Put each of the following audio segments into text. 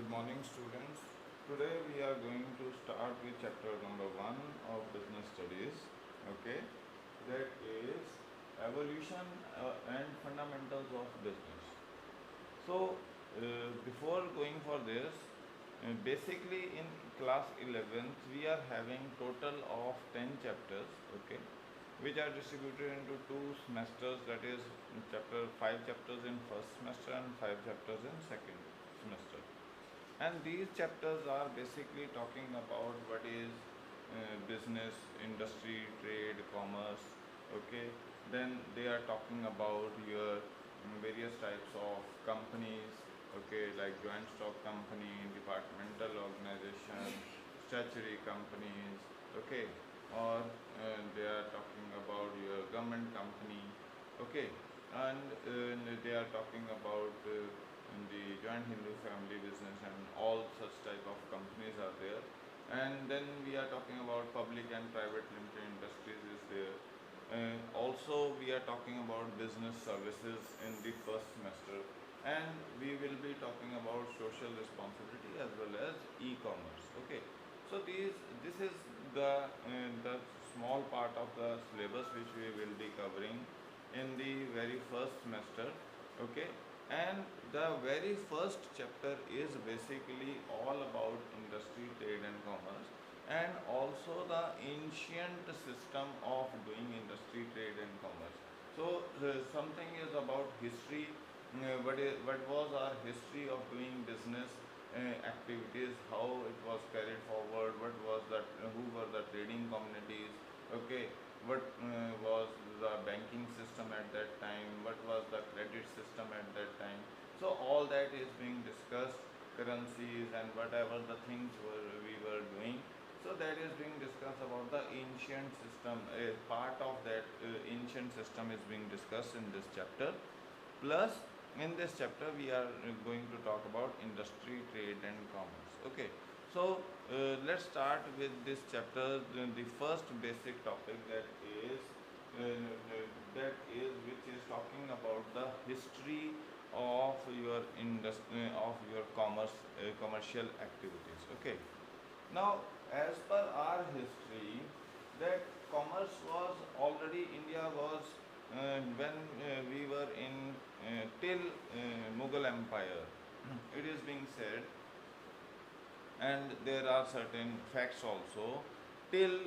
Good morning, students. Today we are going to start with chapter number 1 of business studies. Okay, that is evolution and fundamentals of business. So, before going for this, basically in class 11th we are having total of 10 chapters. Okay, which are distributed into two semesters, that is chapter 5 chapters in first semester and 5 chapters in second semester. And these chapters are basically talking about what is business, industry, trade, commerce. Okay, then they are talking about your various types of companies. Okay, like joint stock company, departmental organization, statutory companies. Okay, or they are talking about your government company. Okay, and they are talking about in the joint Hindu family business, and all such type of companies are there. And then we are talking about public and private limited industries is there. Also we are talking about business services in the first semester, and we will be talking about social responsibility as well as e-commerce. Okay, so this is the small part of the syllabus which we will be covering in the very first semester. Okay, and the very first chapter is basically all about industry, trade and commerce, and also the ancient system of doing industry, trade and commerce. So something is about history. What was our history of doing business activities, how it was carried forward, what was that, who were the trading communities. Okay, what was the banking system at that time, what was the credit system at that time. So all that is being discussed, currencies and whatever the things we were doing. So that is being discussed about the ancient system. A part of that ancient system is being discussed in this chapter. Plus in this chapter we are going to talk about industry, trade and commerce. Okay, so let's start with this chapter. The first basic topic that is which is talking about the history of your industry, of your commerce, commercial activities. Okay, now as per our history, that commerce was already, India was when we were in till Mughal Empire, it is being said, and there are certain facts also, till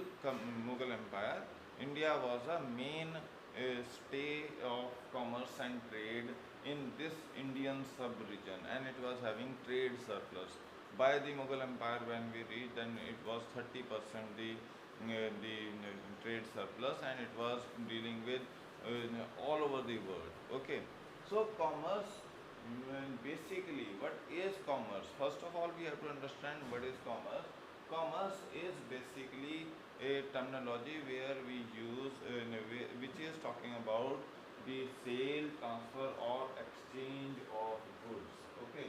Mughal Empire, India was a main stay of commerce and trade in this Indian sub-region, and it was having trade surplus. By the Mughal Empire, when we reached, then it was 30% the trade surplus, and it was dealing with all over the world. Okay, so commerce, basically, what is commerce? First of all, we have to understand what is commerce. Commerce is basically a terminology where we use, which is talking about the sale, transfer, or exchange of goods. Okay,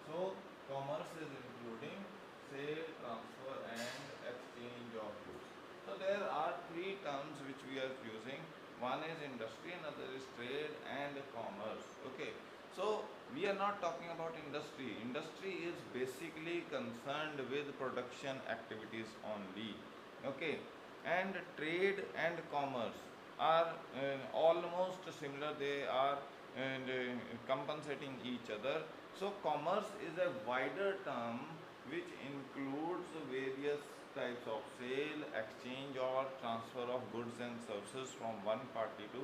so commerce is including sale, transfer, and exchange of goods. So there are three terms which we are using. One is industry, another is trade, and commerce. Okay, so we are not talking about industry. Industry is basically concerned with production activities only. Okay, and trade and commerce are almost similar. They are compensating each other. So commerce is a wider term which includes various types of sale, exchange or transfer of goods and services from one party to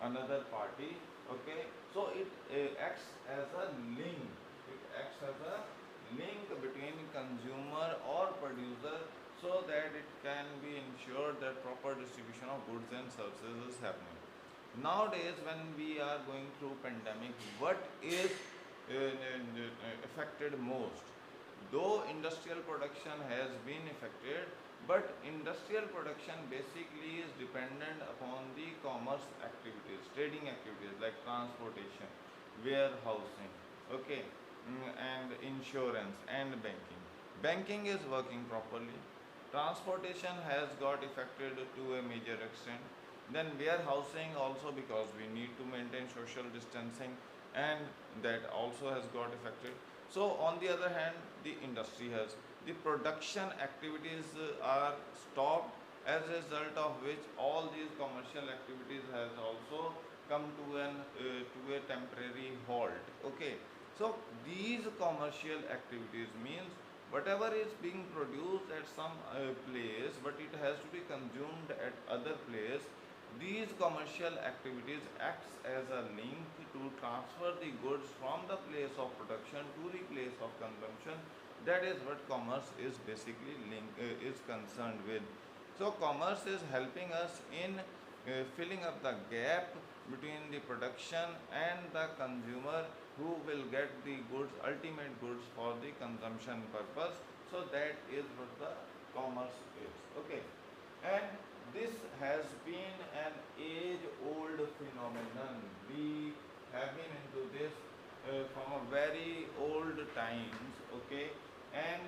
another party. Okay, so it acts as a link. It acts as a link between consumer or producer, so that it can be ensured that proper distribution of goods and services is happening. Nowadays, when we are going through pandemic, what is affected most? Though industrial production has been affected, but industrial production basically is dependent upon the commerce activities, trading activities like transportation, warehousing, okay, and insurance and banking. Banking is working properly. Transportation has got affected to a major extent. Then warehousing also, because we need to maintain social distancing, and that also has got affected. So on the other hand, the industry has, the production activities are stopped, as a result of which all these commercial activities has also come to a temporary halt. Okay, so these commercial activities means whatever is being produced at some place, but it has to be consumed at other place. These commercial activities acts as a link to transfer the goods from the place of production to the place of consumption. That is what commerce is basically is concerned with. So commerce is helping us in filling up the gap between the production and the consumer, who will get the goods, ultimate goods for the consumption purpose. So that is what the commerce is. Okay, and this has been an age-old phenomenon. We have been into this from a very old times. Okay, and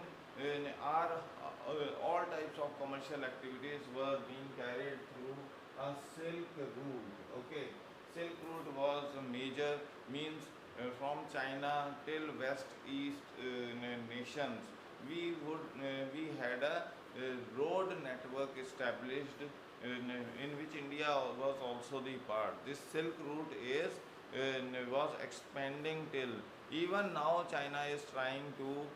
all types of commercial activities were being carried through a silk route. Okay, silk route was a major means from China till west east nations. We had a road network established in which India was also the part. This silk route is was expanding till even now. China is trying to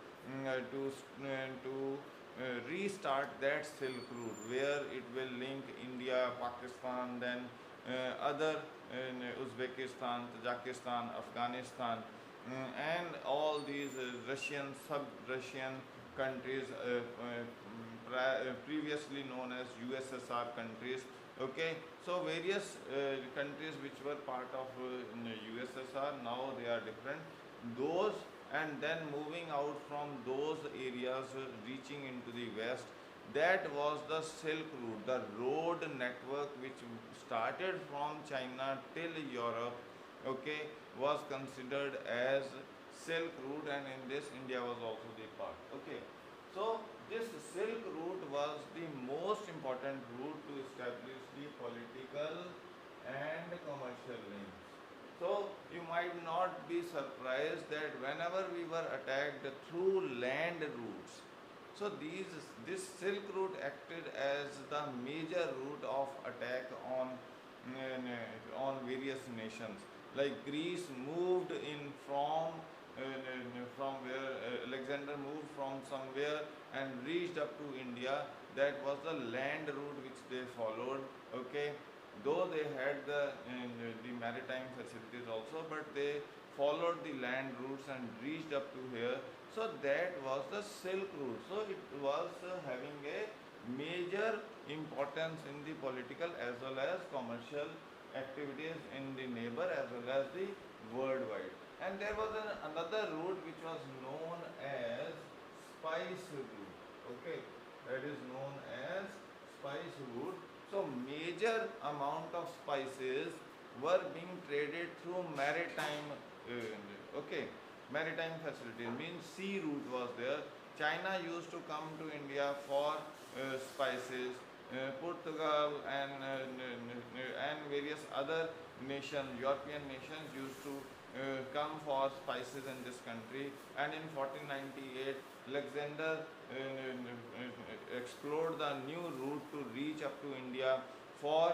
restart that silk route, where it will link India, Pakistan, then other Uzbekistan, Tajikistan, Afghanistan, and all these Russian, sub-Russian countries, previously known as USSR countries. Okay, so various countries which were part of USSR, now they are different. Those, and then moving out from those areas, reaching into the west. That was the Silk Route, the road network which started from China till Europe. Okay, was considered as Silk Route, and in this India was also the part. Okay, so this Silk Route was the most important route to establish the political and commercial links. So you might not be surprised that whenever we were attacked through land routes, so this Silk Route acted as the major route of attack on various nations. Like Greece moved in from where Alexander moved from somewhere and reached up to India. That was the land route which they followed. Okay, though they had the maritime facilities also, but they followed the land routes and reached up to here. So that was the Silk Route. So it was having a major importance in the political as well as commercial activities in the neighbor as well as the worldwide. And there was another route which was known as Spice Route. Okay, that is known as Spice Route. So major amount of spices were being traded through maritime. Okay, maritime facilities means sea route was there. China used to come to India for spices. Portugal and various other nations, European nations, used to come for spices in this country. And in 1498, Alexander explored the new route to reach up to India for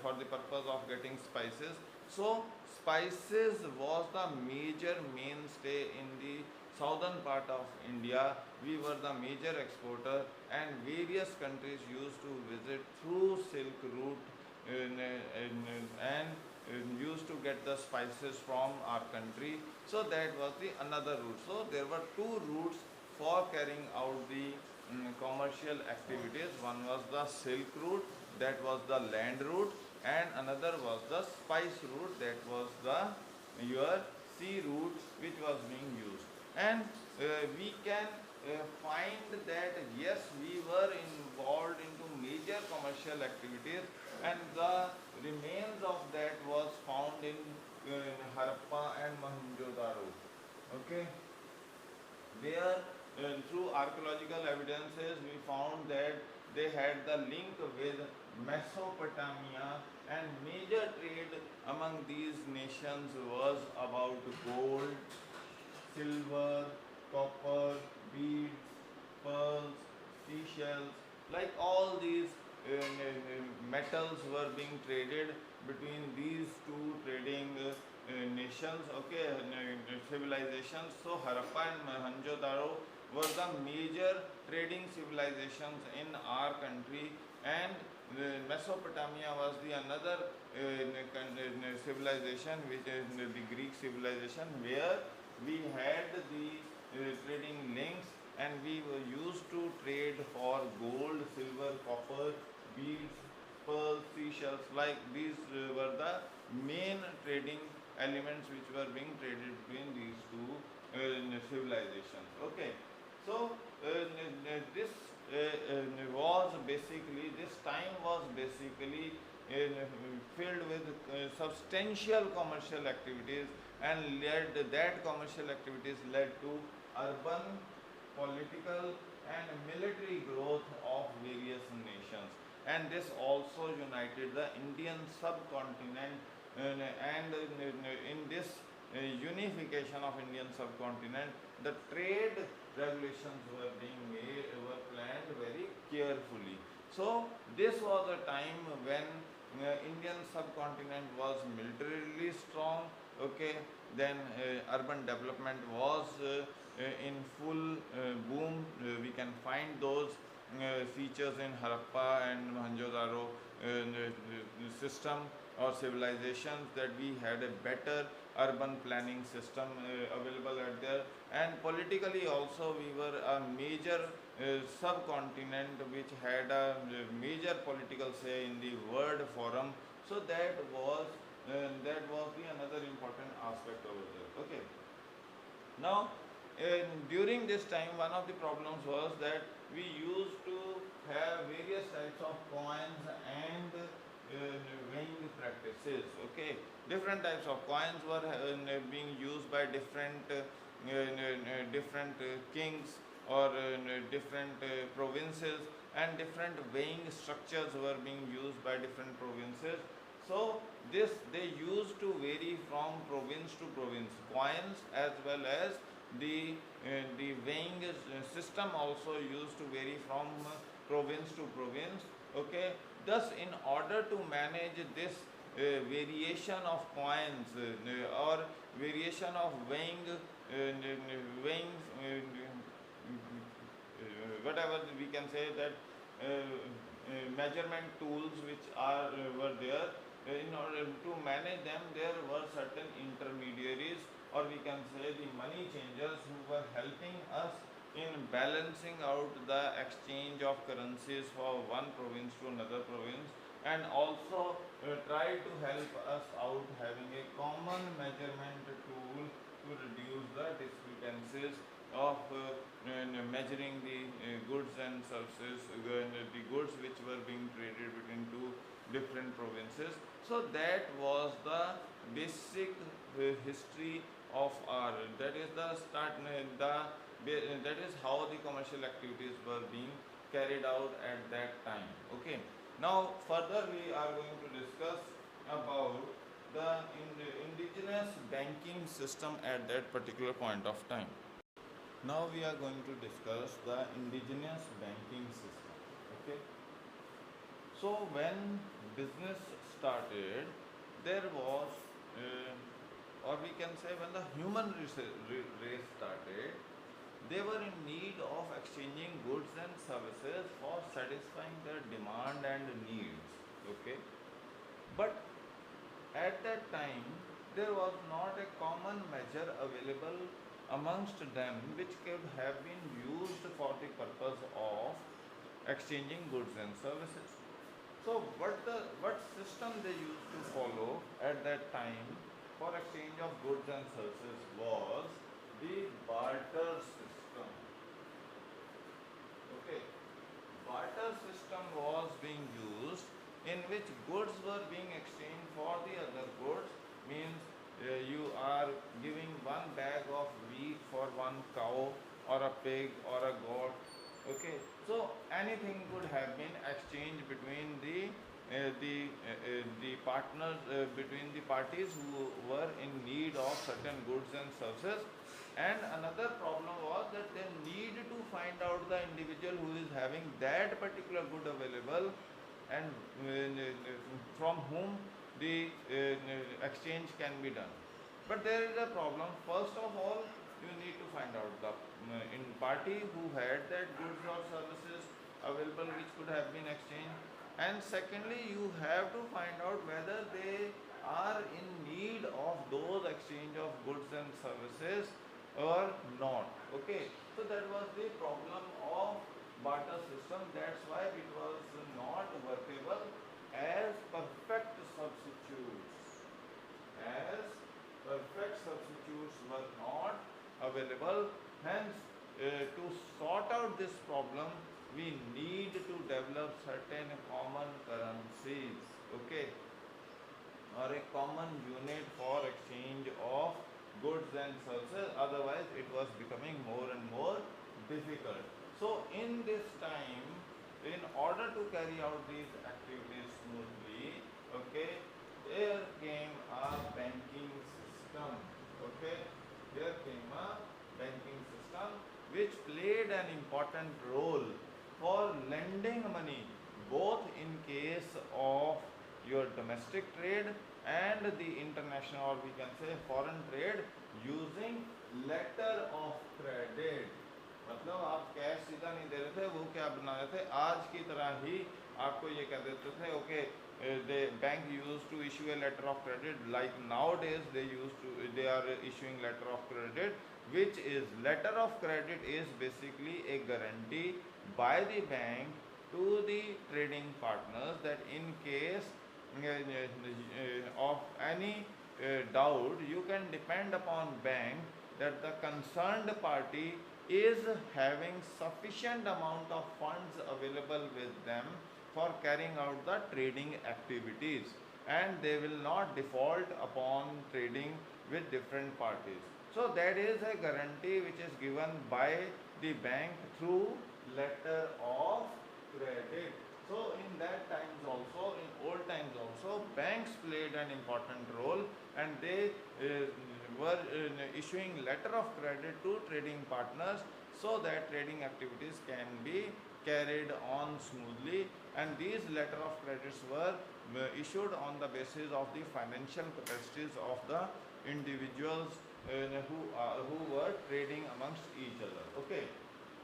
for the purpose of getting spices. So spices was the major mainstay in the southern part of India. We were the major exporter, and various countries used to visit through Silk Route and used to get the spices from our country. So that was the another route. So there were two routes for carrying out the commercial activities. One was the Silk Route, that was the land route, and another was the spice route, that was the your sea route which was being used. And we can find that yes, we were involved into major commercial activities, and the remains of that was found in Harappa and Mohenjo-daro. Okay, where through archaeological evidences we found that they had the link with Mesopotamia, and major trade among these nations was about gold, silver, copper, beads, pearls, seashells, like all these metals were being traded between these two trading nations, okay, civilizations. So Harappa and Mohenjo-daro were the major trading civilizations in our country, and Mesopotamia was the another civilization, which is the Greek civilization, where we had the trading links, and we were used to trade for gold, silver, copper, beads, pearls, seashells. Like these were the main trading elements which were being traded between these two civilizations. Okay, so this was basically, this time was basically filled with substantial commercial activities, and that commercial activities led to urban, political and military growth of various nations, and this also united the Indian subcontinent, and in this unification of Indian subcontinent, the trade regulations were being made, were planned very carefully. So this was a time when Indian subcontinent was militarily strong, okay, then urban development was in full boom. We can find those features in Harappa and Mohenjo-daro system or civilizations, that we had a better urban planning system available at there, and politically also we were a major subcontinent which had a major political say in the world forum. So that was the another important aspect over there. Okay, now during this time, one of the problems was that we used to have various types of coins and weighing practices. Okay, different types of coins were being used by different kings or different provinces, and different weighing structures were being used by different provinces. So this, they used to vary from province to province. Coins as well as the weighing system also used to vary from province to province. Okay, thus in order to manage this variation of coins or variation of weighing whatever we can say, that measurement tools which were there, in order to manage them, there were certain intermediaries, or we can say the money changers, who were helping us in balancing out the exchange of currencies for one province to another province, and also try to help us out having a common measurement tool to reduce the discrepancies of measuring the goods and services, the goods which were being traded between two different provinces. So that was the basic history of our, that is the start, that is how the commercial activities were being carried out at that time. Okay, now further we are going to discuss about the indigenous banking system at that particular point of time. Now we are going to discuss the indigenous banking system. Okay, so when business started, there was or we can say when the human race started, they were in need of exchanging goods and services for satisfying their demand and needs. Okay, but at that time, there was not a common measure available amongst them which could have been used for the purpose of exchanging goods and services. So what system they used to follow at that time for exchange of goods and services was the barter system. Okay, barter system was being used, in which goods were being exchanged for the other goods. Means you are giving one bag of wheat for one cow or a pig or a goat. Okay, so anything could have been exchanged between the partners, between the parties who were in need of certain goods and services. And another problem was that they need to find out the individual who is having that particular good available, and from whom the exchange can be done. But there is a problem. First of all, you need to find out the in party who had that goods or services available which could have been exchanged, and secondly you have to find out whether they are in need of those exchange of goods and services or not. Okay, so that was the problem of barter system. That's why it was not workable as perfect substitutes. As perfect substitutes were not available. Hence, to sort out this problem, we need to develop certain common currencies, okay, or a common unit for exchange of goods and services. Otherwise, it was becoming more and more difficult. So, in this time, in order to carry out these activities smoothly, okay, there came a banking system. Okay, there came a banking system which played an important role for lending money, both in case of your domestic trade and the international, or we can say foreign trade, using letter of credit. मतलब आप cash सीधा नहीं दे रहे थे, वो क्या बना रहे थे, आज की तरह ही आपको ये कह देते थे, okay, the bank used to issue a letter of credit, like nowadays they are issuing letter of credit, which is letter of credit is basically a guarantee by the bank to the trading partners that in case of any doubt, you can depend upon bank that the concerned party is having sufficient amount of funds available with them for carrying out the trading activities, and they will not default upon trading with different parties. So that is a guarantee which is given by the bank through letter of credit. So in that times also, in old times also, banks played an important role, and they were issuing letter of credit to trading partners so that trading activities can be carried on smoothly, and these letter of credits were issued on the basis of the financial capacities of the individuals who were trading amongst each other. Okay,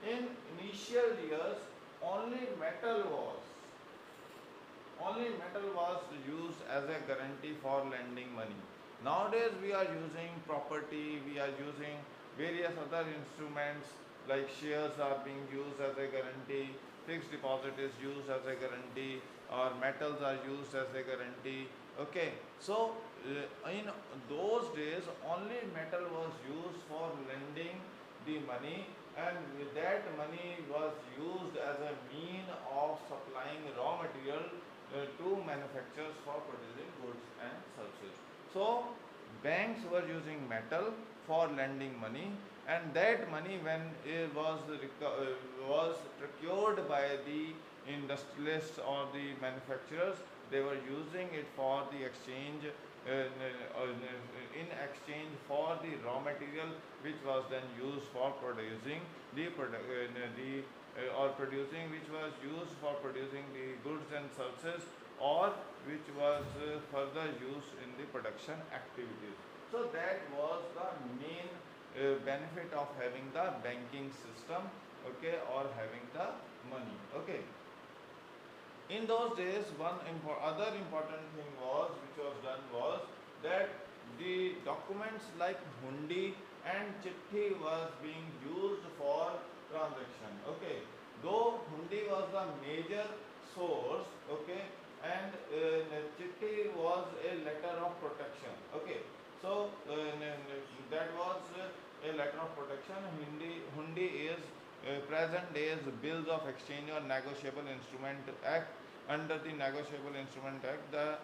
in initial years only metal was used as a guarantee for lending money. Nowadays we are using property, we are using various other instruments, like shares are being used as a guarantee, fixed deposit is used as a guarantee, or metals are used as a guarantee. Okay, so in those days only metal was used for lending the money, and that money was used as a mean of supplying raw material to manufacturers for producing goods and services. So banks were using metal for lending money, and that money, when it was procured by the industrialists or the manufacturers, they were using it for the exchange in exchange for the raw material, which was then used for producing which was used for producing the goods and services, or which was further used in the production activities. So that was the main benefit of having the banking system, okay, or having the money. Okay, in those days other important thing which was done was that the documents like hundi and chitti was being used for transaction. Okay, though hundi was the major source, okay, and chitti was a letter of protection. Okay, so that was a letter of protection. Hundi is present days bills of exchange or negotiable instrument act. Under the negotiable instrument act, the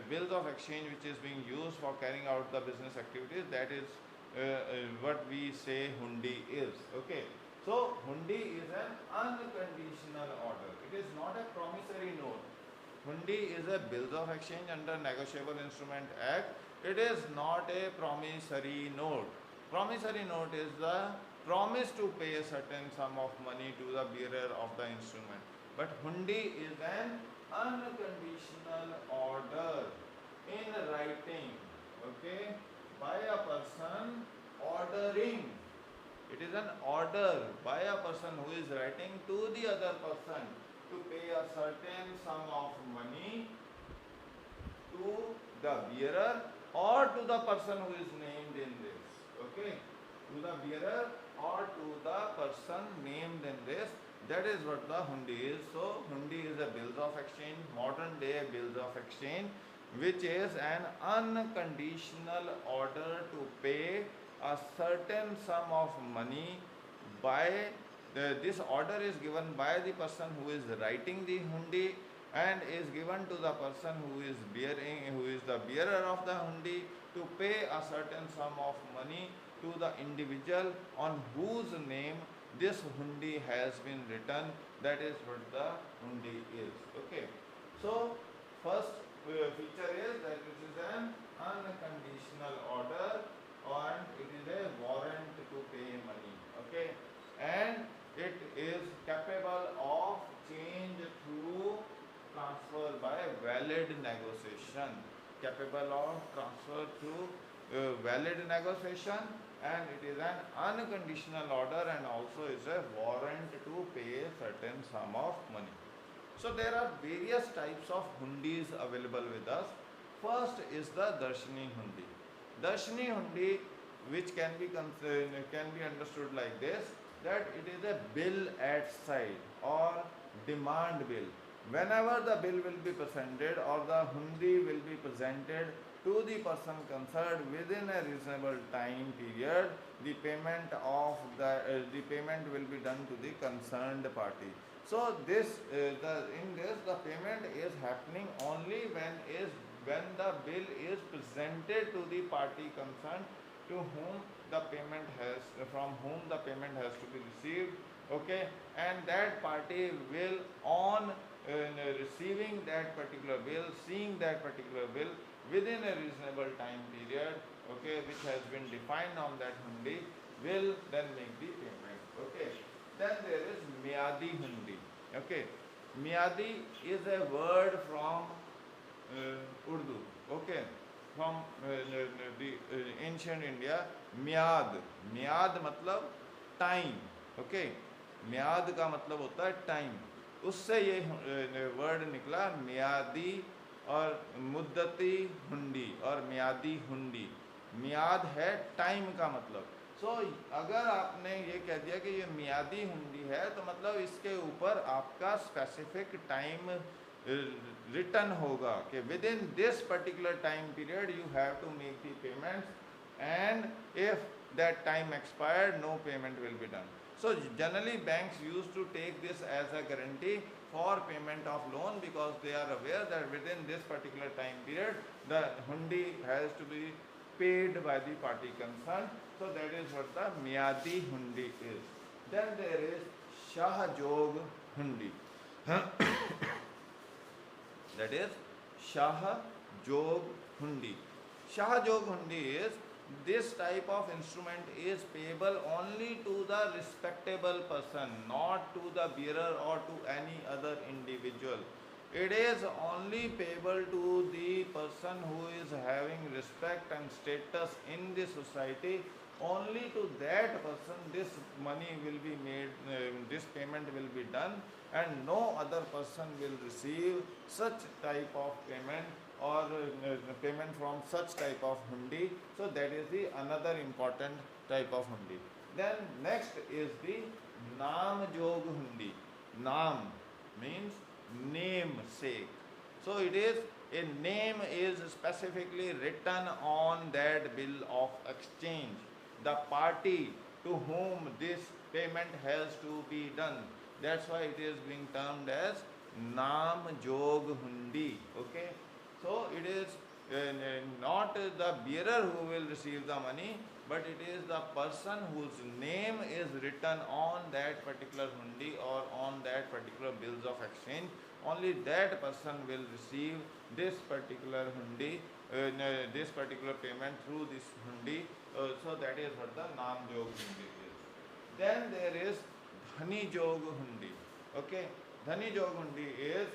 bills of exchange which is being used for carrying out the business activities, that is what we say hundi is. Okay, so hundi is an unconditional order, it is not a promissory note. Hundi is a bills of exchange under negotiable instrument act, it is not a promissory note. Promissory note is the promise to pay a certain sum of money to the bearer of the instrument. But hundi is an unconditional order in writing, okay, by a person ordering. It is an order by a person who is writing to the other person to pay a certain sum of money to the bearer or to the person who is named in this. Okay, to the bearer or to the person named in this. That is what the hundi is. So hundi is a bills of exchange, modern day bills of exchange, which is an unconditional order to pay a certain sum of money by this order is given by the person who is writing the hundi and is given to the person who is the bearer of the hundi to pay a certain sum of money to the individual on whose name this hundi has been written. That is what the hundi is. Okay, so first feature is that it is an unconditional order and it is a warrant to pay money. Okay, and it is capable of change through transfer by valid negotiation. Capable of transfer through valid negotiation, and it is an unconditional order and also is a warrant to pay a certain sum of money. So there are various types of hundis available with us. First is the darshini hundi. Darshini hundi, which can be understood like this, that it is a bill at side or demand bill. Whenever the bill will be presented or the hundi will be presented to the person concerned within a reasonable time period, the payment will be done to the concerned party. So in this the payment is happening only when the bill is presented to the party concerned to whom the payment from whom the payment has to be received. Okay, and that party will on receiving that particular bill, seeing that particular bill within a reasonable time period, okay, which has been defined on that hundi, will then make the payment. Okay, then there is miyadi hundi. Okay, miyadi is a word from Urdu. Okay, from the ancient India. म्याद मतलब time. Okay, म्याद का मतलब होता है time. उससे ये word निकला म्यादी और मुद्दती हुंडी और म्यादी हुंडी. म्याद है टाइम का मतलब. सो अगर आपने ये कह दिया कि ये म्यादी हुंडी है तो मतलब इसके ऊपर आपका स्पेसिफिक टाइम रिटर्न होगा कि within this particular time period you have to make the payments, and if that time expired, no payment will be done. So generally banks used to take this as a guarantee for payment of loan because they are aware that within this particular time period the hundi has to be paid by the party concerned. So that is what the miyadi hundi is. Then there is shahjog hundi. That is shahjog hundi. Shahjog hundi is this type of instrument is payable only to the respectable person, not to the bearer or to any other individual. It is only payable to the person who is having respect and status in the society. Only to that person this money will be made, this payment will be done, and no other person will receive such type of payment or payment from such type of hundi. So that is the another important type of hundi. Then next is the naam jog hundi. Naam means namesake. So it is a name is specifically written on that bill of exchange. The party to whom this payment has to be done. That's why it is being termed as naam jog hundi. Okay. So it is not the bearer who will receive the money, but it is the person whose name is written on that particular hundi or on that particular bills of exchange. Only that person will receive this particular hundi, this particular payment through this hundi. So that is what the Nam Jog Hundi is. Then there is Dhani Jog Hundi. Okay, Dhani Jog Hundi is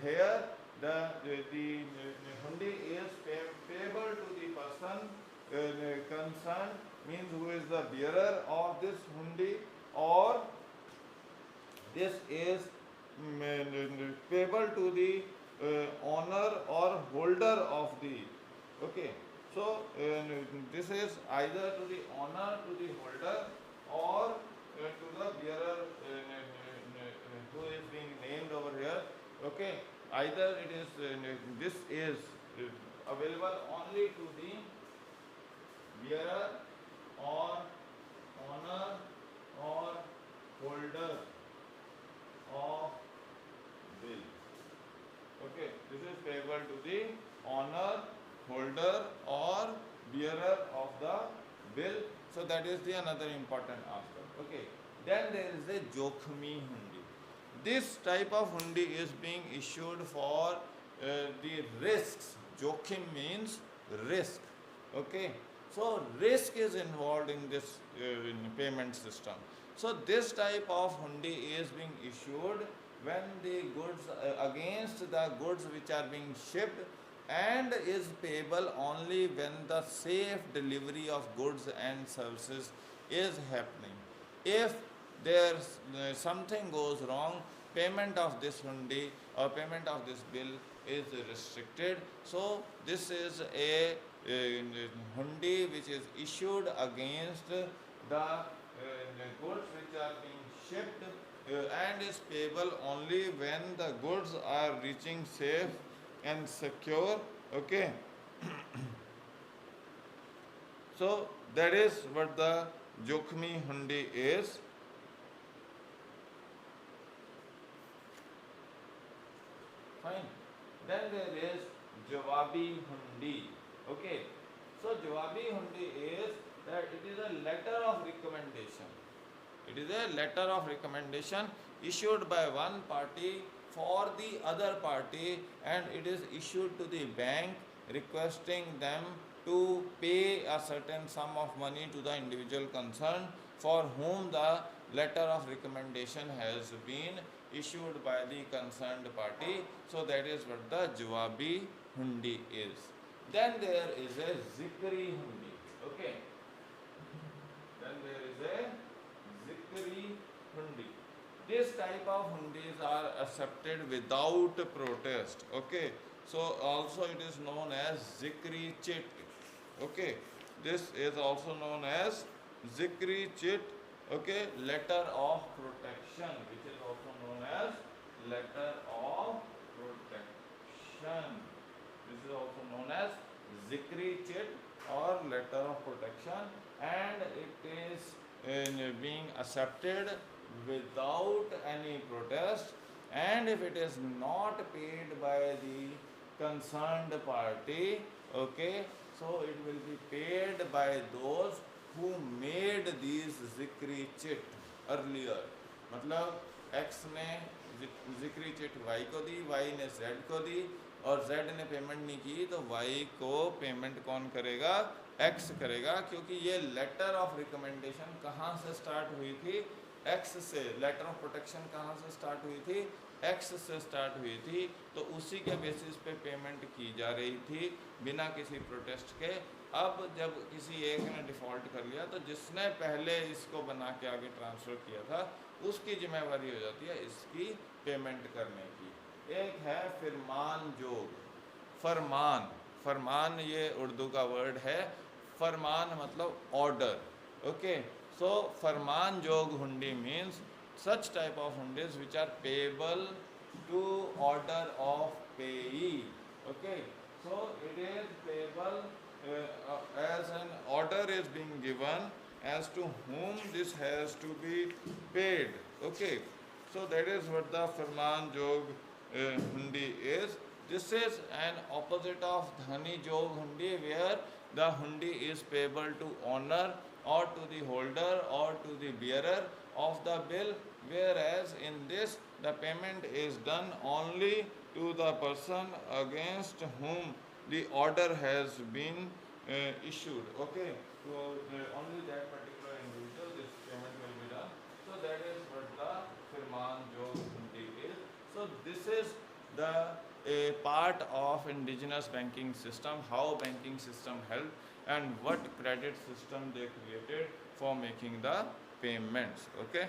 here the hundi is payable to the person concerned, means who is the bearer of this hundi, or this is payable to the owner or holder of the. Okay, so this is either to the owner, to the holder, or to the bearer who is being named over here. Okay, either it is this is available only to the bearer or owner or holder of bill. Okay, this is payable to the owner, holder or bearer of the bill. So that is the another important aspect. Okay, then there is a jokhmi hundi. This type of hundi is being issued for the risks. Jokhim means risk. Okay, so risk is involved in this in payment system. So this type of hundi is being issued when the goods against the goods which are being shipped, and is payable only when the safe delivery of goods and services is happening. If there's something goes wrong, payment of this hundi or payment of this bill is restricted. So this is a hundi which is issued against the goods which are being shipped and is payable only when the goods are reaching safe and secure. Okay. So that is what the jokhmi hundi is. Fine. Then there is jawabi hundi. Okay. So jawabi hundi is that it is a letter of recommendation. It is a letter of recommendation issued by one party for the other party, and it is issued to the bank requesting them to pay a certain sum of money to the individual concerned for whom the letter of recommendation has been issued by the concerned party. So that is what the jawabi hundi is. Then there is a zikri hundi. Okay. Then there is a zikri hundi. This type of hundis are accepted without protest. Okay. So also it is known as zikri chit. Okay. This is also known as zikri chit. Okay. Letter of protection, which is also known as letter of protection. This is also known as zikri chit or letter of protection, and it is being accepted without any protest, and if it is not paid by the concerned party, okay, so it will be paid by those who made these zikri chit earlier. मतलब X ने जिक्री chit Y को दी, Y ने Z को दी, और Z ने payment नहीं की, तो Y को पेमेंट कौन करेगा? X करेगा, क्योंकि ये लेटर ऑफ रिकमेंडेशन कहाँ से स्टार्ट हुई थी? X से। लेटर ऑफ प्रोटेक्शन कहाँ से स्टार्ट हुई थी? X से स्टार्ट हुई थी, तो उसी के बेसिस पे पेमेंट की जा रही थी बिना किसी प्रोटेस्ट के। अब जब किसी एक ने डिफ़ॉल्ट कर लिया, तो जिसने पहले इसको बना के आगे ट्रांसफ़र किया था, उसकी जिम्मेवारी हो जाती है इसकी पेमेंट करने की। एक है फरमान जोग। फरमान, फरमान ये उर्दू का वर्ड है। फरमान मतलब ऑर्डर। ओके, सो फरमान जोग हुंडी means such type of hundis which are payable to order of payee. Okay, so it is payable as an order is being given as to whom this has to be paid. Okay, so that is what the Farman Jog hundi is. This is an opposite of Dhani Jog hundi, where the hundi is payable to owner or to the holder or to the bearer of the bill, whereas in this the payment is done only to the person against whom the order has been issued. Okay, to only that particular individual this payment will be done. So that is what the Firman Jog Hundi is. So this is the a part of indigenous banking system, how banking system help and what credit system they created for making the payments. Okay.